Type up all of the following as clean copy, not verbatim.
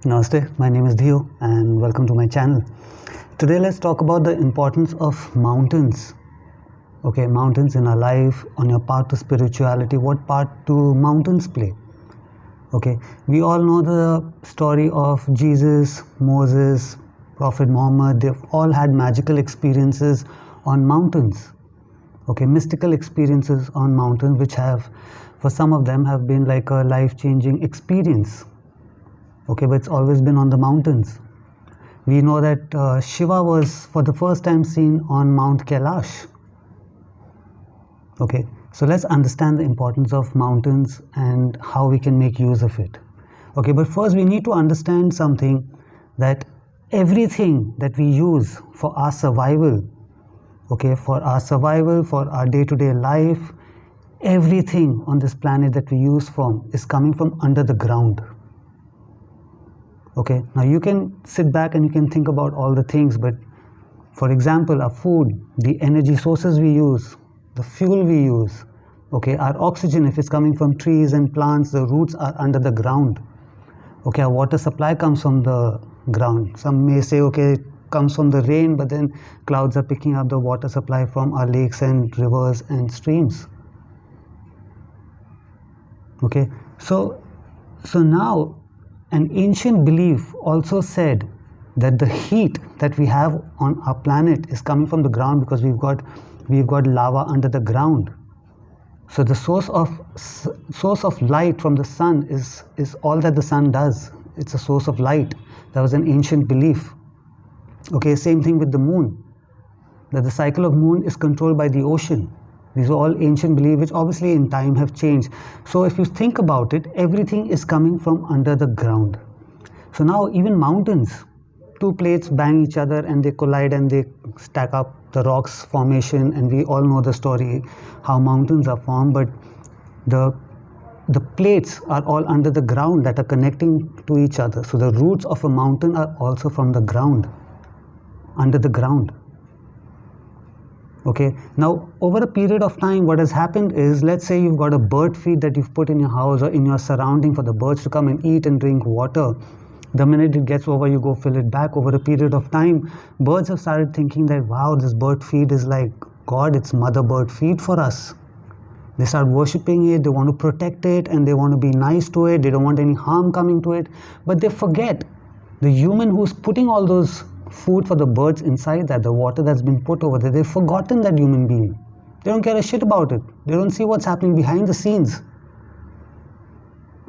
Namaste, my name is Dhieyo and welcome to my channel. Today let's talk about the importance of mountains. Okay, mountains in our life, on your path to spirituality, what part do mountains play? Okay, we all know the story of Jesus, Moses, Prophet Muhammad. They've all had magical experiences on mountains. Okay, mystical experiences on mountains, which have, for some of them, have been like a life-changing experience. Okay, but it's always been on the mountains. We know that Shiva was for the first time seen on Mount Kailash. Okay, so let's understand the importance of mountains and how we can make use of it. Okay, but first we need to understand something, that everything that we use for our survival, okay, for our day-to-day life, everything on this planet that we use from is coming from under the ground. Okay, now you can sit back and you can think about all the things, but for example, our food, the energy sources we use, the fuel we use, okay, our oxygen, if it's coming from trees and plants, the roots are under the ground. Okay, our water supply comes from the ground. Some may say, okay, it comes from the rain, but then clouds are picking up the water supply from our lakes and rivers and streams. Okay, so now an ancient belief also said that the heat that we have on our planet is coming from the ground because we've got lava under the ground. So the source of light from the sun is all that the sun does. It's a source of light. That was an ancient belief. Okay, same thing with the moon, that the cycle of moon is controlled by the ocean. These are all ancient beliefs which obviously in time have changed. So if you think about it, everything is coming from under the ground. So now even mountains, two plates bang each other and they collide and they stack up the rocks formation, and we all know the story how mountains are formed, but the plates are all under the ground that are connecting to each other. So the roots of a mountain are also from the ground, under the ground. Okay, now over a period of time, what has happened is, let's say you've got a bird feed that you've put in your house or in your surrounding for the birds to come and eat and drink water. The minute it gets over, you go fill it back. Over a period of time, birds have started thinking that, wow, this bird feed is like God, it's mother bird feed for us. They start worshipping it, they want to protect it, and they want to be nice to it, they don't want any harm coming to it. But they forget the human who's putting all those food for the birds inside that, the water that's been put over there. They've forgotten that human being. They don't care a shit about it. They don't see what's happening behind the scenes.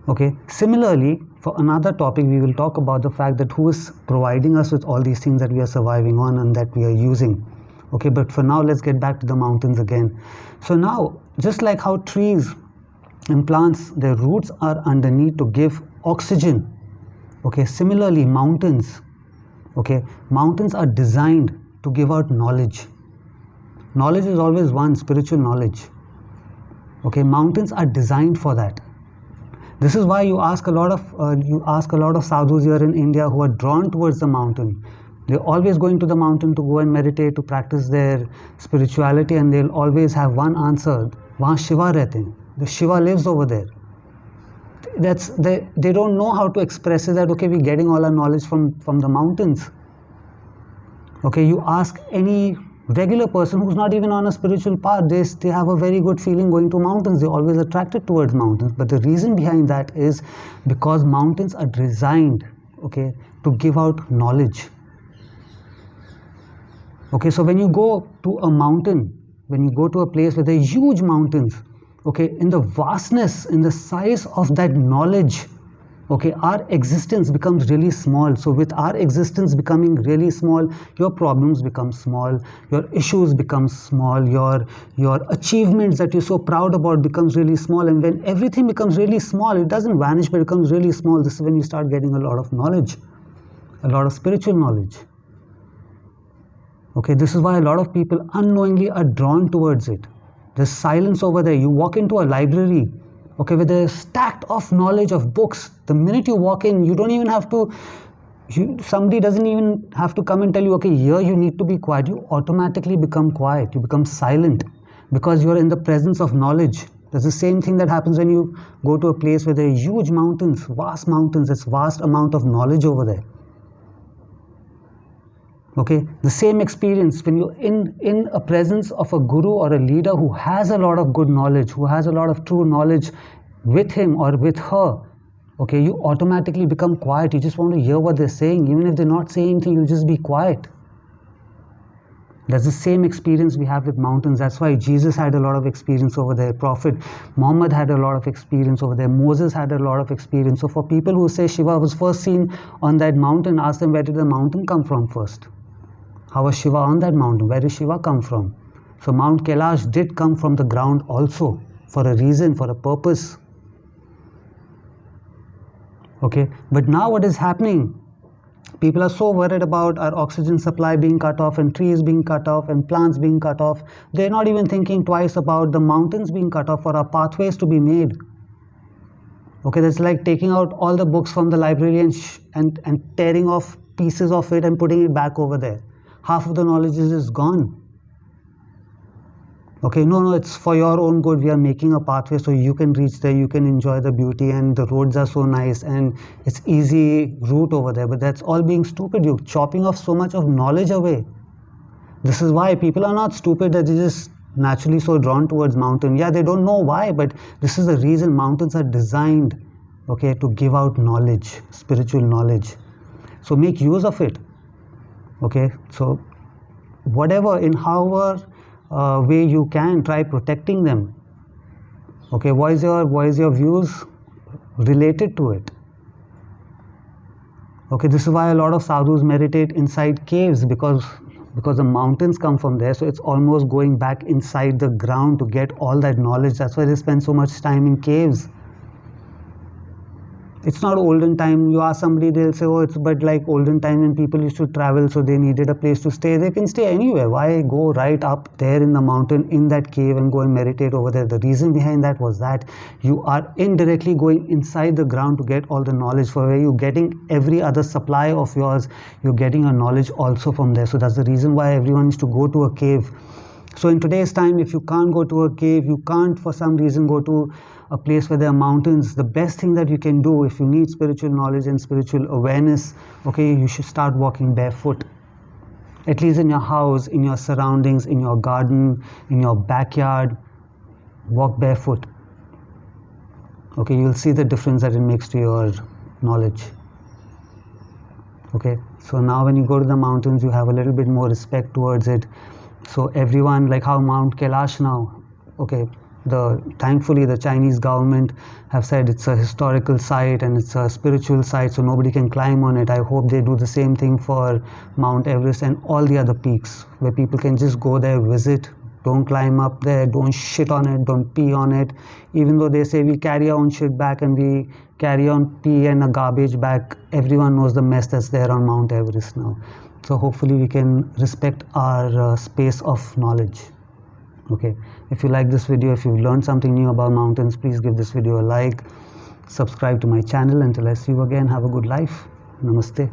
Okay, similarly, for another topic, we will talk about the fact that who is providing us with all these things that we are surviving on and that we are using. Okay, but for now, let's get back to the mountains again. So now, just like how trees and plants, their roots are underneath to give oxygen. Okay, similarly, mountains, okay, mountains are designed to give out knowledge. Knowledge is always one, spiritual knowledge. Okay, mountains are designed for that. This is why you ask a lot of sadhus here in India who are drawn towards the mountain. They're always going to the mountain to go and meditate, to practice their spirituality, and they'll always have one answer: "Wahan Shiva rehte hain." The Shiva lives over there. They don't know how to express it, that okay, we're getting all our knowledge from the mountains. Okay, you ask any regular person who's not even on a spiritual path, they have a very good feeling going to mountains. They're always attracted towards mountains. But the reason behind that is because mountains are designed, okay, to give out knowledge. Okay, so when you go to a mountain, when you go to a place where there are huge mountains, okay, in the vastness, in the size of that knowledge, okay, our existence becomes really small. So with our existence becoming really small, your problems become small, your issues become small, your achievements that you're so proud about becomes really small. And when everything becomes really small, it doesn't vanish, but it becomes really small. This is when you start getting a lot of knowledge, a lot of spiritual knowledge. Okay, this is why a lot of people unknowingly are drawn towards it. There's silence over there. You walk into a library, okay, with a stack of knowledge of books. The minute you walk in, you don't even have to, somebody doesn't even have to come and tell you, okay, here you need to be quiet. You automatically become quiet. You become silent because you're in the presence of knowledge. That's the same thing that happens when you go to a place where there are huge mountains, it's vast amount of knowledge over there. Okay, the same experience when you're in a presence of a guru or a leader who has a lot of good knowledge, who has a lot of true knowledge with him or with her. Okay, you automatically become quiet. You just want to hear what they're saying. Even if they're not saying anything, you'll just be quiet. That's the same experience we have with mountains. That's why Jesus had a lot of experience over there. Prophet Muhammad had a lot of experience over there. Moses had a lot of experience. So for people who say Shiva was first seen on that mountain, ask them, where did the mountain come from first? How was Shiva on that mountain? Where did Shiva come from? So Mount Kailash did come from the ground also, for a reason, for a purpose. Okay, but now what is happening? People are so worried about our oxygen supply being cut off and trees being cut off and plants being cut off. They're not even thinking twice about the mountains being cut off for our pathways to be made. Okay, that's like taking out all the books from the library and tearing off pieces of it and putting it back over there. Half of the knowledge is gone. Okay, no, it's for your own good. We are making a pathway so you can reach there, you can enjoy the beauty, and the roads are so nice and it's easy route over there. But that's all being stupid. You're chopping off so much of knowledge away. This is why people are not stupid, that they're just naturally so drawn towards mountain. Yeah, they don't know why, but this is the reason. Mountains are designed, okay, to give out knowledge, spiritual knowledge. So make use of it. Okay, so whatever, in however way you can, try protecting them. Okay, what is your views related to it? Okay, this is why a lot of sadhus meditate inside caves, because the mountains come from there, so it's almost going back inside the ground to get all that knowledge. That's why they spend so much time in caves. It's not olden time. You ask somebody, they'll say, oh, it's but like olden time when people used to travel, so they needed a place to stay. They can stay anywhere. Why go right up there in the mountain, in that cave, and go and meditate over there? The reason behind that was that you are indirectly going inside the ground to get all the knowledge. For where you're getting every other supply of yours, you're getting your knowledge also from there. So that's the reason why everyone is to go to a cave. So in today's time, if you can't go to a cave, you can't for some reason go to a place where there are mountains, the best thing that you can do, if you need spiritual knowledge and spiritual awareness, okay, you should start walking barefoot. At least in your house, in your surroundings, in your garden, in your backyard, walk barefoot. Okay, you'll see the difference that it makes to your knowledge. Okay, so now when you go to the mountains, you have a little bit more respect towards it. So everyone, like how Mount Kailash now, okay, thankfully the Chinese government have said it's a historical site and it's a spiritual site, so nobody can climb on it. I hope they do the same thing for Mount Everest and all the other peaks, where people can just go there, visit, don't climb up there, don't shit on it, don't pee on it. Even though they say we carry our own shit back and we carry on pee and a garbage back, everyone knows the mess that's there on Mount Everest now. So hopefully we can respect our space of knowledge. Okay, if you like this video, if you've learned something new about mountains, please give this video a like, subscribe to my channel. Until I see you again, have a good life. Namaste.